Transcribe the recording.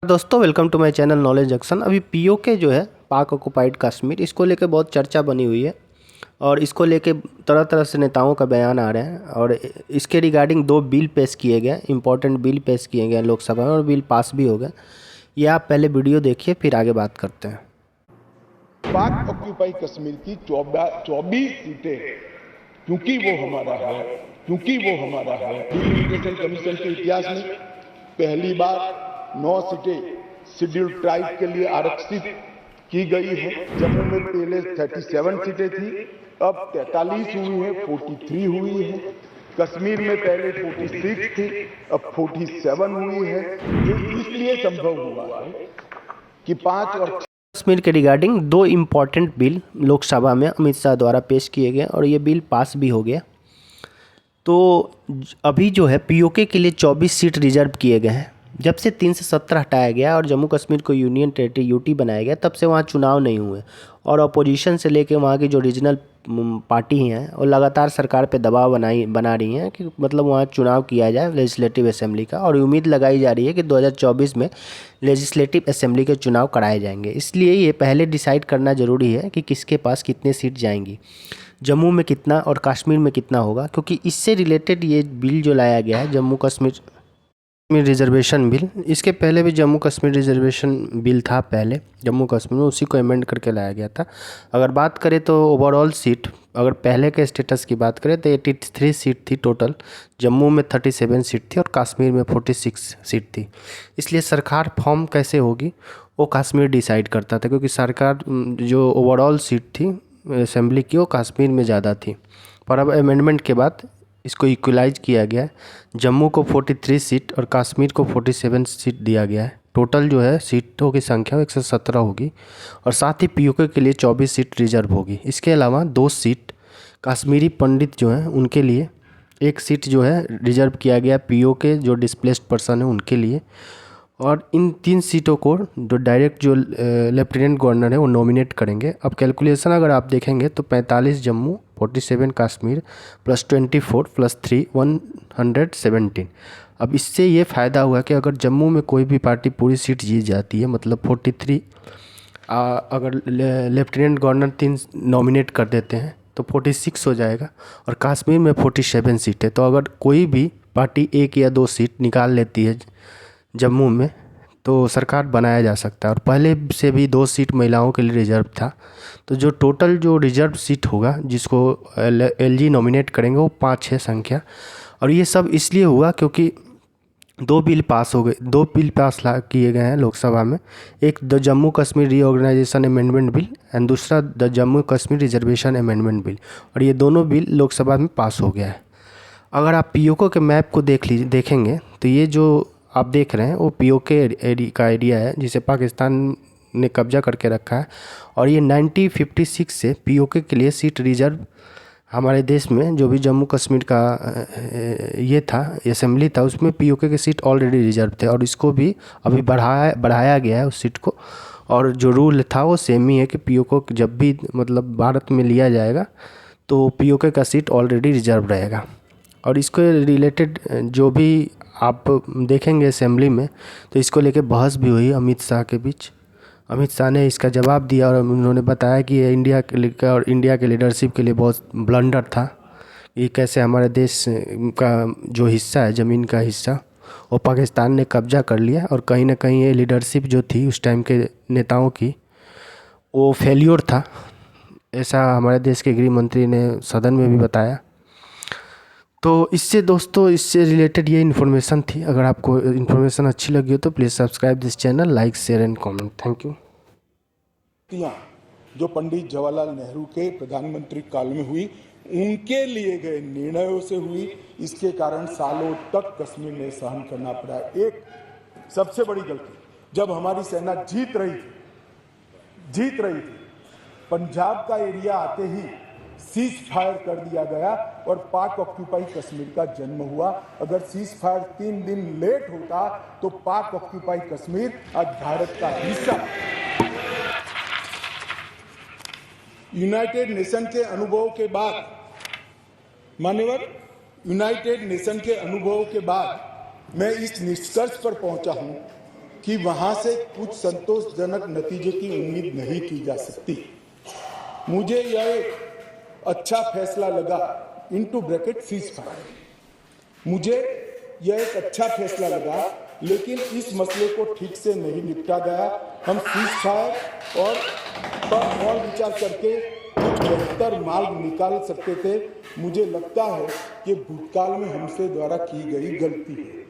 दोस्तों welcome to my channel knowledge junction. अभी POK जो है पाक ऑक्युपाइड कश्मीर, इसको लेके बहुत चर्चा बनी हुई है और इसको लेके तरह तरह से नेताओं का बयान आ रहे हैं और इसके रिगार्डिंग दो बिल पेश किए गए, इंपॉर्टेंट बिल पेश किए गए लोकसभा में और बिल पास भी हो गए। ये आप पहले वीडियो देखिए फिर आगे बात करते हैं। पाक ऑक्युपाइड कश्मीर की 24 सीटें, क्योंकि वो हमारा है, डिलिमिटेशन कमीशन के इतिहास में पहली बार 9 सीटें शेड्यूल्ड ट्राइब के लिए आरक्षित की गई है। जम्मू में पहले 37 सीटें थी, अब 43 हुई है, 43 हुई है। कश्मीर में पहले 46 थी, अब 47 हुई है। ये इसलिए संभव हुआ है कि 5 और कश्मीर के रिगार्डिंग दो इम्पॉर्टेंट बिल लोकसभा में अमित शाह द्वारा पेश किए गए और ये बिल पास भी हो गया। तो अभी जो है पीओके के लिए 24 सीट रिजर्व किए गए हैं। जब से 3 से 17 हटाया गया और जम्मू कश्मीर को यूनियन टेरिटरी यूटी बनाया गया, तब से वहाँ चुनाव नहीं हुए और अपोजिशन से लेके वहाँ की जो रीजनल पार्टी हैं वो लगातार सरकार पे दबाव बना रही हैं कि मतलब वहाँ चुनाव किया जाए लेजिस्लेटिव असेंबली का, और उम्मीद लगाई जा रही है कि 2024 में लेजिस्लेटिव असेंबली के चुनाव कराए जाएंगे। इसलिए ये पहले डिसाइड करना ज़रूरी है कि किसके पास कितने सीट जाएंगी, जम्मू में कितना और कश्मीर में कितना होगा, क्योंकि इससे रिलेटेड ये बिल जो लाया गया है जम्मू कश्मीर रिजर्वेशन बिल। इसके पहले भी जम्मू कश्मीर रिजर्वेशन बिल था, पहले जम्मू कश्मीर में, उसी को अमेंड करके लाया गया था। अगर बात करें तो ओवरऑल सीट, अगर पहले के स्टेटस की बात करें तो 83 सीट थी टोटल, जम्मू में 37 सीट थी और कश्मीर में 46 सीट थी। इसलिए सरकार फॉर्म कैसे होगी वो कश्मीर डिसाइड करता था, क्योंकि सरकार जो ओवरऑल सीट थी असेंबली की वो कश्मीर में ज़्यादा थी। पर अब अमेंडमेंट के बाद इसको इक्वलाइज किया गया है, जम्मू को 43 सीट और कश्मीर को 47 सीट दिया गया है। टोटल जो है सीटों की संख्या 117 होगी और साथ ही पीओके के लिए 24 सीट रिजर्व होगी। इसके अलावा 2 सीट कश्मीरी पंडित जो हैं उनके लिए, 1 सीट जो है रिजर्व किया गया पीओके जो डिस्प्लेस्ड पर्सन है उनके लिए, और इन 3 सीटों को जो डायरेक्ट जो लेफ्टिनेंट गवर्नर है वो नॉमिनेट करेंगे। अब कैलकुलेशन अगर आप देखेंगे तो 45 जम्मू, 47 कश्मीर प्लस 24 प्लस 3 117। अब इससे ये फ़ायदा हुआ कि अगर जम्मू में कोई भी पार्टी पूरी सीट जीत जाती है, मतलब 43, अगर लेफ्टिनेंट गवर्नर 3 नॉमिनेट कर देते हैं तो 46 हो जाएगा, और कश्मीर में 47 सीट है। तो अगर कोई भी पार्टी 1 या 2 सीट निकाल लेती है जम्मू में तो सरकार बनाया जा सकता है। और पहले से भी 2 सीट महिलाओं के लिए रिजर्व था, तो जो टोटल जो रिजर्व सीट होगा जिसको एलजी नॉमिनेट करेंगे वो 5 है संख्या। और ये सब इसलिए हुआ क्योंकि 2 बिल पास हो गए, 2 बिल पास किए गए हैं लोकसभा में। एक the Jammu Kashmir reorganisation amendment bill and दूसरा the Jammu Kashmir reservation amendment bill, और ये दोनों बिल लोकसभा में पास हो गया है। अगर आप पीओके के मैप को देखेंगे तो ये जो आप देख रहे हैं वो पीओके का एरिया है जिसे पाकिस्तान ने कब्जा करके रखा है, और ये 1956 से पीओके के लिए सीट रिजर्व हमारे देश में, जो भी जम्मू कश्मीर का ये था असेंबली था उसमें पीओके के सीट ऑलरेडी रिजर्व थे, और इसको भी अभी बढ़ाया गया है उस सीट को। और जो रूल था वो सेम ही है कि पीओके जब भी मतलब भारत में लिया जाएगा तो पीओके का सीट ऑलरेडी रिजर्व रहेगा। और इसको रिलेटेड जो भी आप देखेंगे असेंबली में तो इसको लेके बहस भी हुई अमित शाह के बीच। अमित शाह ने इसका जवाब दिया और उन्होंने बताया कि ये इंडिया के लीडरशिप के लिए बहुत ब्लंडर था, ये कैसे हमारे देश का जो हिस्सा है, ज़मीन का हिस्सा, वो पाकिस्तान ने कब्जा कर लिया, और कहीं ना कहीं ये लीडरशिप जो थी उस टाइम के नेताओं की वो फेल्योर था। ऐसा हमारे देश के गृह मंत्री ने सदन में भी बताया। तो इससे दोस्तों, इससे रिलेटेड ये इन्फॉर्मेशन थी। अगर आपको इन्फॉर्मेशन अच्छी लगी हो तो please subscribe this channel, like share and comment. Thank you. जो पंडित जवाहरलाल नेहरू के प्रधानमंत्री काल में हुई, उनके लिए गए निर्णयों से हुई, इसके कारण सालों तक कश्मीर में सहन करना पड़ा। एक सबसे बड़ी गलती, जब हमारी सेना जीत रही थी, पंजाब का एरिया आते ही सीज फायर कर दिया गया और पाक ऑक्युपाइड कश्मीर का जन्म हुआ। अगर सीज फायर 3 दिन लेट होता तो पाक ऑक्युपाइड कश्मीर आज भारत का हिस्सा। यूनाइटेड नेशन के अनुभव के बाद, मान्यवर, यूनाइटेड नेशन के अनुभव के बाद मैं इस निष्कर्ष पर पहुंचा हूं कि वहां से कुछ संतोषजनक नतीजे की उम्मीद नहीं की जा सकती। मुझे यह एक अच्छा फैसला लगा इनटू ब्रैकेट सीज फायर। मुझे यह एक अच्छा फैसला लगा, लेकिन इस मसले को ठीक से नहीं निपटा गया। हम सीज फायर और पर और विचार करके कुछ बेहतर मार्ग निकाल सकते थे। मुझे लगता है कि भूतकाल में हमसे द्वारा की गई गलती है।